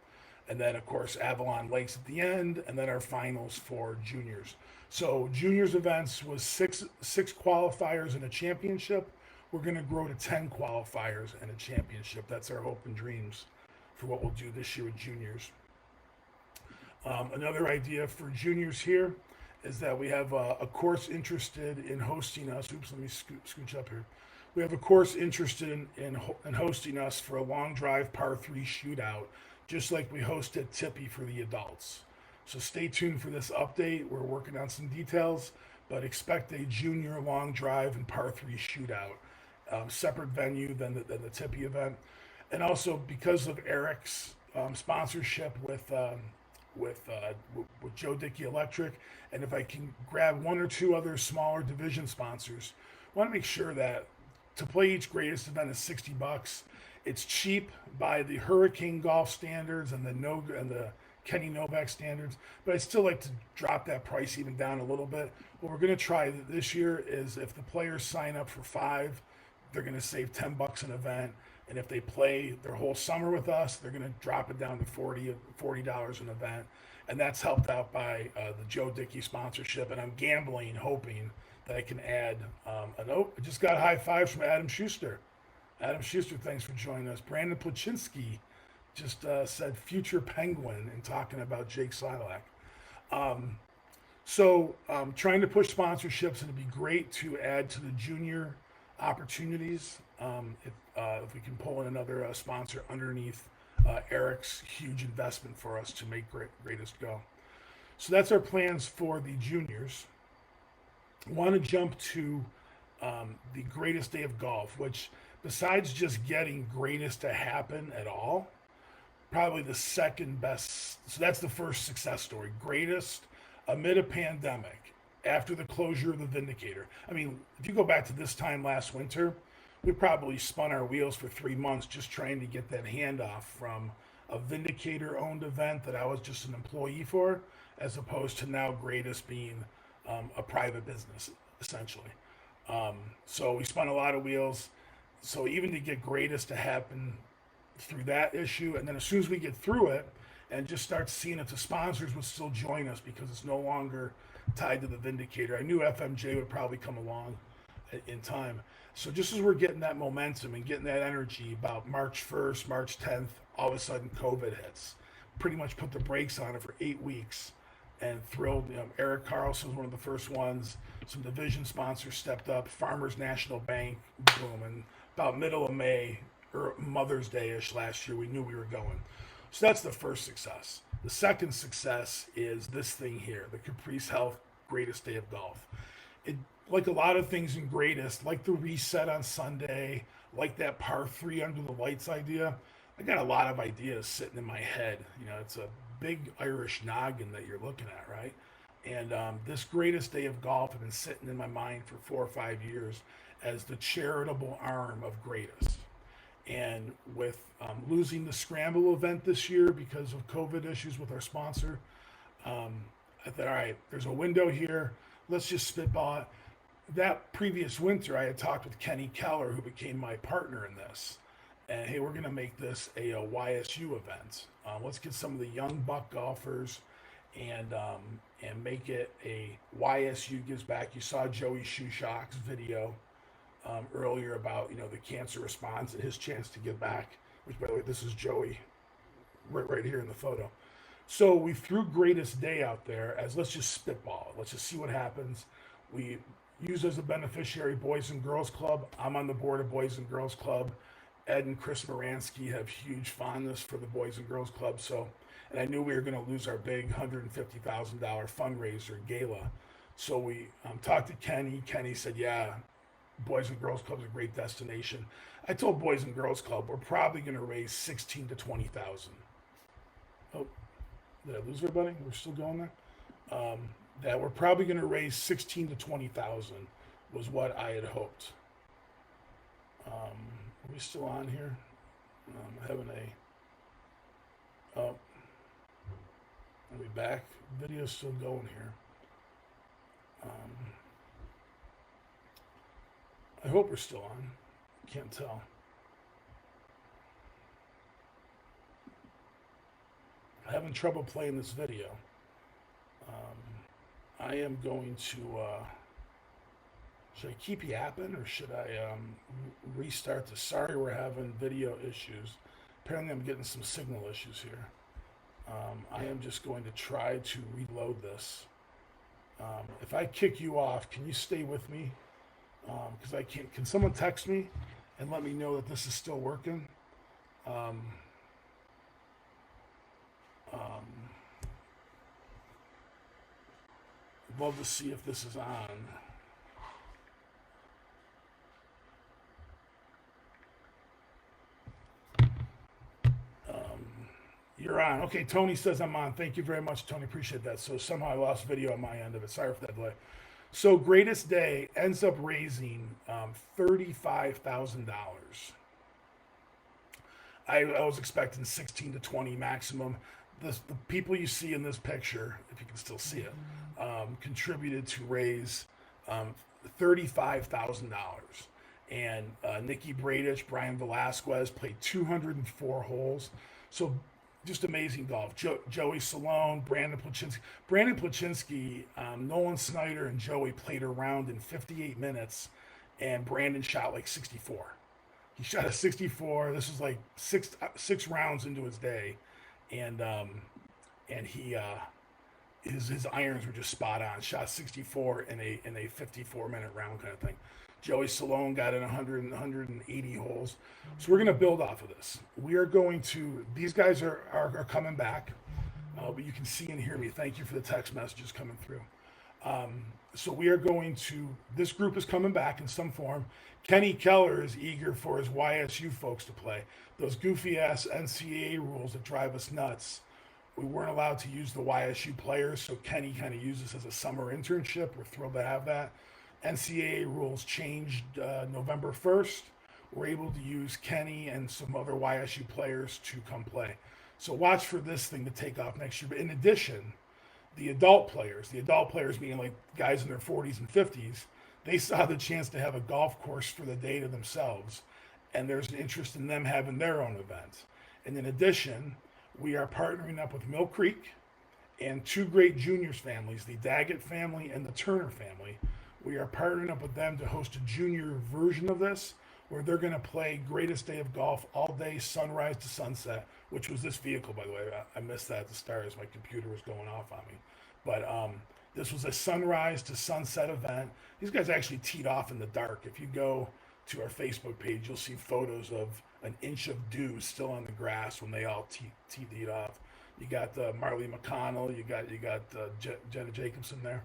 and then of course Avalon Lakes at the end, and then our finals for juniors. So juniors events was six qualifiers and a championship. We're going to grow to 10 qualifiers and a championship. That's our hope and dreams for what we'll do this year with juniors. Another idea for juniors here is that we have a course interested in hosting us. Oops, let me scooch up here. We have a course interested in hosting us for a long drive par 3 shootout, just like we hosted Tippy for the adults. So stay tuned for this update. We're working on some details, but expect a junior long drive and par 3 shootout, separate venue than the Tippy event. And also because of Eric's sponsorship with Joe Dickey Electric, and if I can grab one or two other smaller division sponsors, I want to make sure that to play each greatest event is $60. It's cheap by the Hurricane Golf standards and the Kenny Novak standards, but I'd still like to drop that price even down a little bit. What we're going to try this year is if the players sign up for 5, they're going to save $10 an event. And if they play their whole summer with us, they're going to drop it down to $40 an event. And that's helped out by the Joe Dickey sponsorship. And I'm gambling, hoping that I can add I just got high fives from Adam Schuster. Adam Schuster, thanks for joining us. Brandon Plachinsky just said future Penguin and talking about Jake Silak. So trying to push sponsorships, and it'd be great to add to the junior opportunities if we can pull in another sponsor underneath Eric's huge investment for us to make Greatest go. So that's our plans for the juniors. I want to jump to the Greatest Day of Golf, which besides just getting Greatest to happen at all, probably the second best. So that's the first success story. Greatest amid a pandemic, after the closure of the Vindicator. I mean, if you go back to this time last winter, we probably spun our wheels for 3 months just trying to get that handoff from a Vindicator owned event that I was just an employee for, as opposed to now Greatest being a private business, essentially. So we spun a lot of wheels. So even to get Greatest to happen through that issue, and then as soon as we get through it and just start seeing if the sponsors would still join us because it's no longer tied to the Vindicator. I knew FMJ would probably come along in time. So just as we're getting that momentum and getting that energy, about March 1st, March 10th, all of a sudden COVID hits. Pretty much put the brakes on it for 8 weeks, and thrilled. Eric Carlson was one of the first ones. Some division sponsors stepped up. Farmers National Bank, boom. And about middle of May, or Mother's Day-ish last year, we knew we were going. So that's the first success. The second success is this thing here, the Caprice Health Greatest Day of Golf. It, like a lot of things in Greatest, like the reset on Sunday, like that par 3 under the lights idea, I got a lot of ideas sitting in my head. It's a big Irish noggin that you're looking at, right? And this Greatest Day of Golf has been sitting in my mind for 4 or 5 years as the charitable arm of Greatest. And with losing the Scramble event this year because of COVID issues with our sponsor, I thought, all right, there's a window here. Let's just spitball it. That previous winter, I had talked with Kenny Keller, who became my partner in this. And hey, we're going to make this a YSU event. Let's get some of the young buck golfers and make it a YSU gives back. You saw Joey Shushock's video earlier about the cancer response and his chance to give back. Which, by the way, this is Joey right here in the photo. So we threw Greatest Day out there as let's just spitball it. Let's just see what happens. We use as a beneficiary Boys and Girls Club. I'm on the board of Boys and Girls Club. Ed and Chris Moransky have huge fondness for the Boys and Girls Club. And I knew we were going to lose our big $150,000 fundraiser gala. So we talked to Kenny. Kenny said, yeah, Boys and Girls Club is a great destination. I told Boys and Girls Club we're probably going to raise $16,000 to $20,000. Oh, did I lose everybody? We're still going there. That we're probably going to raise $16,000 to $20,000 was what I had hoped. Are we still on here? Having a. Oh, are we back? Video's still going here. I hope we're still on. Can't tell. I'm having trouble playing this video. I am going to, should I keep yapping or should I restart this? Sorry we're having video issues. Apparently I'm getting some signal issues here. I am just going to try to reload this. If I kick you off, can you stay with me? Because I can't. Can someone text me and let me know that this is still working? I'd love to see if this is on. You're on. Okay, Tony says I'm on. Thank you very much, Tony. Appreciate that. So somehow I lost video on my end of it. Sorry for that delay. So Greatest Day ends up raising $35,000. I was expecting 16 to 20 maximum. The people you see in this picture, if you can still see it, contributed to raise $35,000. And Nikki Bradich, Brian Velasquez played 204 holes. So just amazing golf. Joey Salone, Brandon Placzynski. Brandon Placzynski, Nolan Snyder, and Joey played a round in 58 minutes, and Brandon shot like 64. He shot a 64. This was like six rounds into his day, and he his irons were just spot on. Shot 64 in a 54-minute round kind of thing. Joey Salone got in 180 holes. So we're going to build off of this. We are going to, these guys are coming back, but you can see and hear me. Thank you for the text messages coming through. So we are going to, this group is coming back in some form. Kenny Keller is eager for his YSU folks to play. Those goofy ass NCAA rules that drive us nuts. We weren't allowed to use the YSU players, so Kenny kind of used this as a summer internship. We're thrilled to have that. NCAA rules changed November 1st. We're able to use Kenny and some other YSU players to come play. So watch for this thing to take off next year. But in addition, the adult players being like guys in their 40s and 50s, they saw the chance to have a golf course for the day to themselves. And there's an interest in them having their own event. And in addition, we are partnering up with Mill Creek and two great juniors families, the Daggett family and the Turner family. We are partnering up with them to host a junior version of this, where they're going to play Greatest Day of Golf all day, sunrise to sunset, which was this vehicle, by the way. I missed that at the start as my computer was going off on me. But this was a sunrise to sunset event. These guys actually teed off in the dark. If you go to our Facebook page, you'll see photos of an inch of dew still on the grass when they all teed off. You got Marley McConnell. You got Jenna Jacobson there.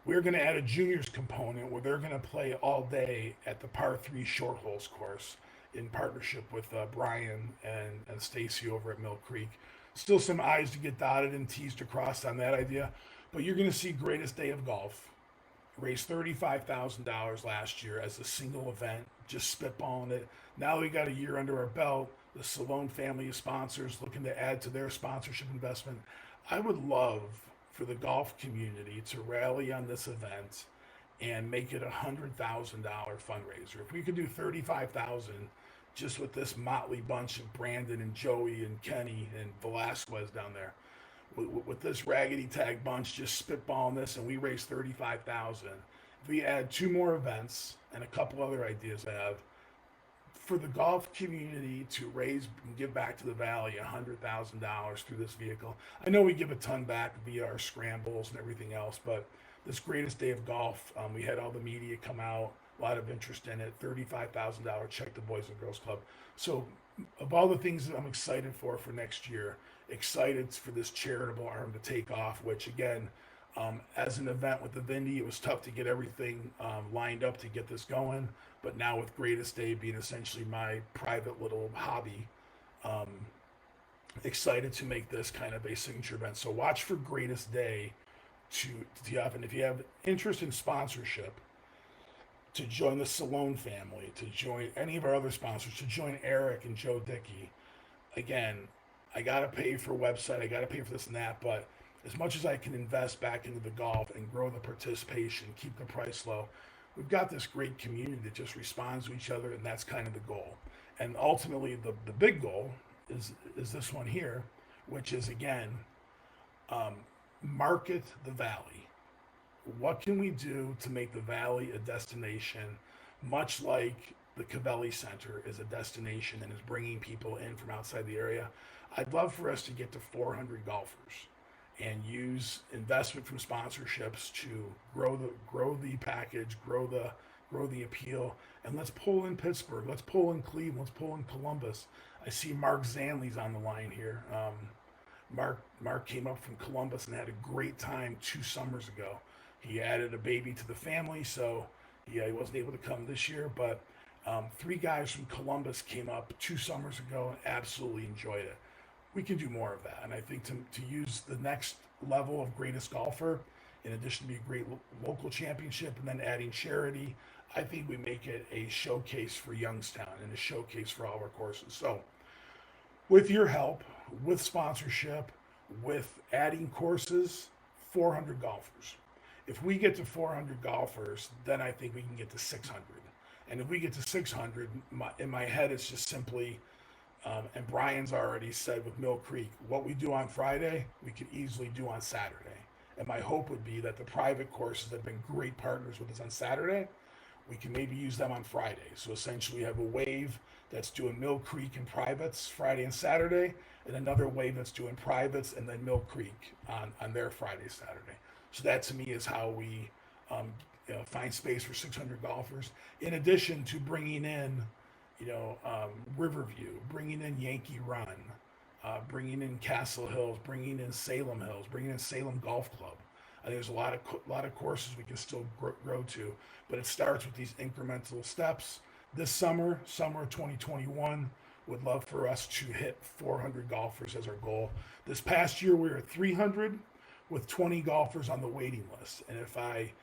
We're going to add a juniors component where they're going to play all day at the par 3 short holes course in partnership with Brian and Stacy over at Mill Creek. Still some I's to get dotted and T's to cross on that idea, but you're going to see Greatest Day of Golf. Raised $35,000 last year as a single event, just spitballing it. Now we got a year under our belt. The Salone family of sponsors looking to add to their sponsorship investment. I would love for the golf community to rally on this event and make it $100,000 fundraiser. If we could do $35,000 just with this motley bunch of Brandon and Joey and Kenny and Velasquez down there, with this raggedy tag bunch just spitballing this, and we raise $35,000. If we add 2 more events and a couple other ideas I have for the golf community to raise and give back to the Valley $100,000 through this vehicle. I know we give a ton back via our scrambles and everything else, but this Greatest Day of Golf, we had all the media come out, a lot of interest in it, $35,000 check the Boys and Girls Club. So of all the things that I'm excited for next year, excited for this charitable arm to take off, which again, as an event with the Vindy, it was tough to get everything lined up to get this going. But now with Greatest Day being essentially my private little hobby, excited to make this kind of a signature event. So watch for Greatest Day to have, and if you have interest in sponsorship, to join the Salone family, to join any of our other sponsors, to join Eric and Joe Dickey. Again, I got to pay for a website, I got to pay for this and that, but as much as I can invest back into the golf and grow the participation, keep the price low, we've got this great community that just responds to each other, and that's kind of the goal. And ultimately, the big goal is this one here, which is, again, market the Valley. What can we do to make the Valley a destination, much like the Covelli Center is a destination and is bringing people in from outside the area? I'd love for us to get to 400 golfers and use investment from sponsorships to grow the package, grow the appeal, and let's pull in Pittsburgh, let's pull in Cleveland, let's pull in Columbus. I see Mark Zanley's on the line here. Mark came up from Columbus and had a great time 2 summers ago. He added a baby to the family, so he wasn't able to come this year. But 3 guys from Columbus came up 2 summers ago and absolutely enjoyed it. We can do more of that, and I think to use the next level of greatest golfer, in addition to be a great local championship and then adding charity, I think we make it a showcase for Youngstown and a showcase for all of our courses. So with your help, with sponsorship, with adding courses, 400 golfers. If we get to 400 golfers, then I think we can get to 600. And if we get to 600, in my head, it's just simply, and Brian's already said with Mill Creek, what we do on Friday, we could easily do on Saturday. And my hope would be that the private courses that have been great partners with us on Saturday, we can maybe use them on Friday. So essentially we have a wave that's doing Mill Creek and privates Friday and Saturday, and another wave that's doing privates and then Mill Creek on their Friday, Saturday. So that to me is how we find space for 600 golfers, in addition to bringing in, Riverview, bringing in Yankee Run, bringing in Castle Hills, bringing in Salem Hills, bringing in Salem Golf Club. I think there's a lot of courses we can still grow to, but it starts with these incremental steps. This summer of 2021, would love for us to hit 400 golfers as our goal. This past year, we were at 300 with 20 golfers on the waiting list. And if I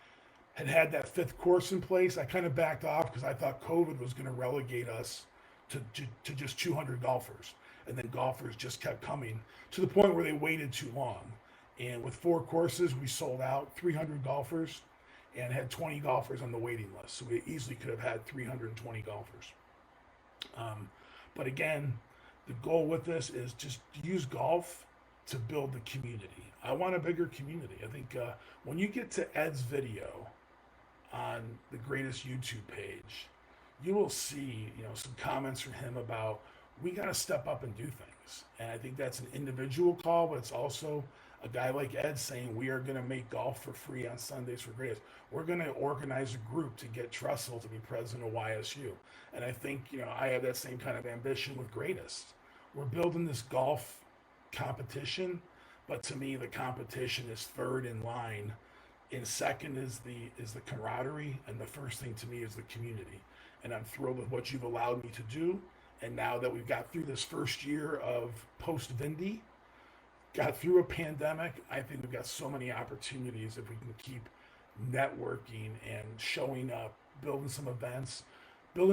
had that 5th course in place, I kind of backed off because I thought COVID was going to relegate us to just 200 golfers. And then golfers just kept coming to the point where they waited too long. And with 4 courses, we sold out 300 golfers and had 20 golfers on the waiting list. So we easily could have had 320 golfers. But again, the goal with this is just use golf to build the community. I want a bigger community. I think when you get to Ed's video on the Greatest YouTube page, you will see, some comments from him about we got to step up and do things. And I think that's an individual call, but it's also a guy like Ed saying we are going to make golf for free on Sundays for Greatest. We're going to organize a group to get Tressel to be president of YSU. And I think, I have that same kind of ambition with Greatest. We're building this golf competition, but to me, the competition is third in line. In second is the camaraderie, and the first thing to me is the community. And I'm thrilled with what you've allowed me to do. And now that we've got through this first year of post-Vindy, got through a pandemic, I think we've got so many opportunities if we can keep networking and showing up, building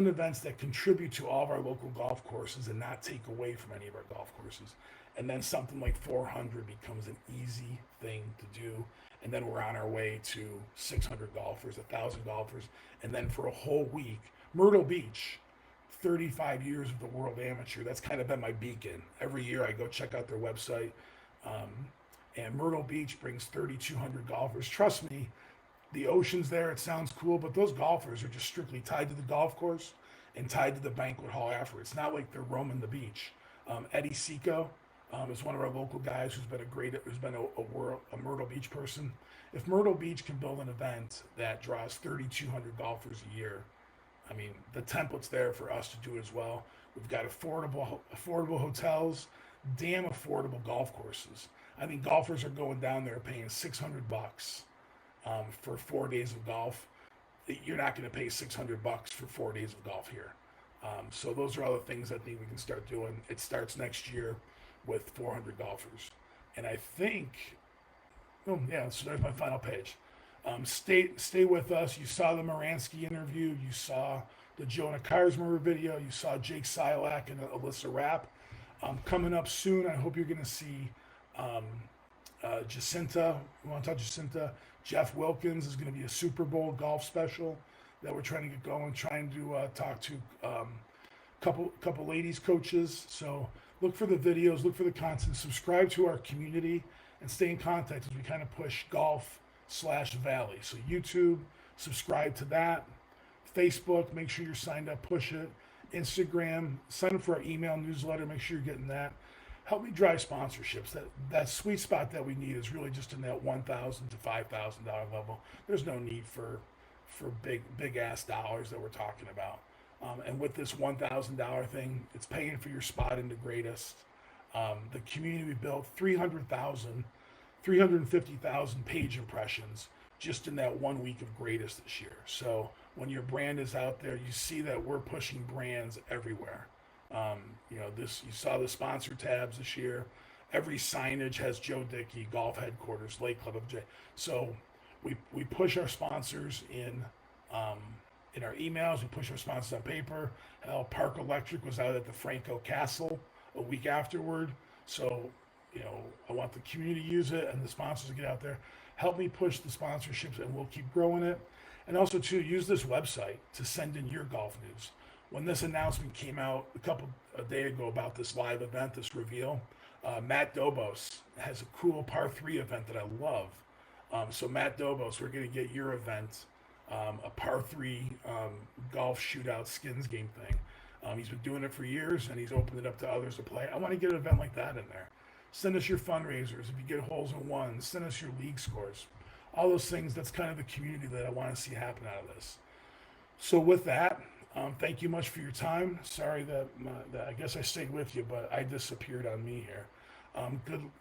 events that contribute to all of our local golf courses and not take away from any of our golf courses. And then something like 400 becomes an easy thing to do. And then we're on our way to 600 golfers, 1,000 golfers. And then for a whole week, Myrtle Beach, 35 years of the World Amateur, that's kind of been my beacon. Every year I go check out their website. And Myrtle Beach brings 3,200 golfers. Trust me, the ocean's there, it sounds cool, but those golfers are just strictly tied to the golf course and tied to the banquet hall after. It's not like they're roaming the beach. Eddie Seco is one of our local guys who's been a Myrtle Beach person. If Myrtle Beach can build an event that draws 3,200 golfers a year, I mean, the template's there for us to do as well. We've got affordable hotels, damn affordable golf courses. I think golfers are going down there paying $600 for 4 days of golf. You're not going to pay $600 for 4 days of golf here. So those are all the things I think we can start doing. It starts next year with 400 golfers. And I think, so there's my final page. Stay with us. You saw the Moransky interview. You saw the Jonah Karsmer video. You saw Jake Silak and Alyssa Rapp. Coming up soon, I hope you're going to see Jacinta, we want to talk Jacinta. Jeff Wilkins is going to be a Super Bowl golf special that we're trying to get going. Trying to talk to couple ladies coaches. So look for the videos, look for the content, subscribe to our community, and stay in contact as we kind of push golf/Valley. So YouTube, subscribe to that. Facebook, make sure you're signed up, push it. Instagram, sign up for our email newsletter, make sure you're getting that. Help me drive sponsorships. That sweet spot that we need is really just in that $1,000 to $5,000 level. There's no need for big ass dollars that we're talking about. And with this $1,000 thing, it's paying for your spot in the greatest. The community we built, 350,000 page impressions just in that 1 week of greatest this year. So when your brand is out there, you see that we're pushing brands everywhere. You saw the sponsor tabs this year. Every signage has Joe Dickey, Golf Headquarters, Lake Club of J. So we push our sponsors in our emails. We push our sponsors on paper. Hell, Park Electric was out at the Franco Castle a week afterward. So, I want the community to use it and the sponsors to get out there. Help me push the sponsorships, and we'll keep growing it. And also, too, use this website to send in your golf news. When this announcement came out a day ago about this live event, this reveal, Matt Dobos has a cool par 3 event that I love. So Matt Dobos, we're going to get your event, a par 3 golf shootout skins game thing. He's been doing it for years, and he's opened it up to others to play. I want to get an event like that in there. Send us your fundraisers. If you get holes in one, send us your league scores. All those things, that's kind of the community that I want to see happen out of this. So with that, thank you much for your time. Sorry that I guess I stayed with you, but I disappeared on me here.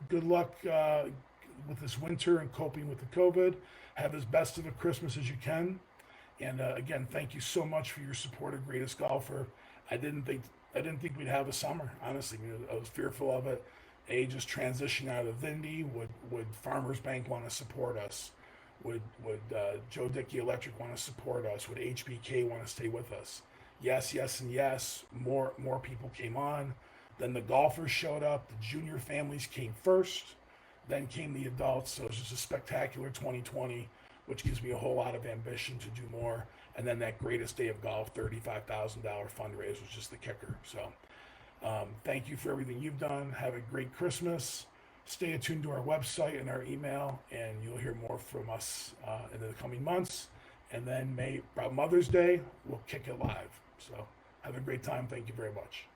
Good luck with this winter and coping with the COVID. Have as best of a Christmas as you can. And again, thank you so much for your support of Greatest Golfer. I didn't think we'd have a summer. Honestly, I was fearful of it. Just transitioning out of Vindy. Would Farmers Bank want to support us? Would Joe Dickey Electric want to support us? Would HBK want to stay with us? Yes, and yes. More people came on. Then the golfers showed up. The junior families came first. Then came the adults. So it was just a spectacular 2020, which gives me a whole lot of ambition to do more. And then that greatest day of golf, $35,000 fundraiser was just the kicker. So thank you for everything you've done. Have a great Christmas. Stay attuned to our website and our email, and you'll hear more from us in the coming months. And then about Mother's Day, we'll kick it live. So have a great time. Thank you very much.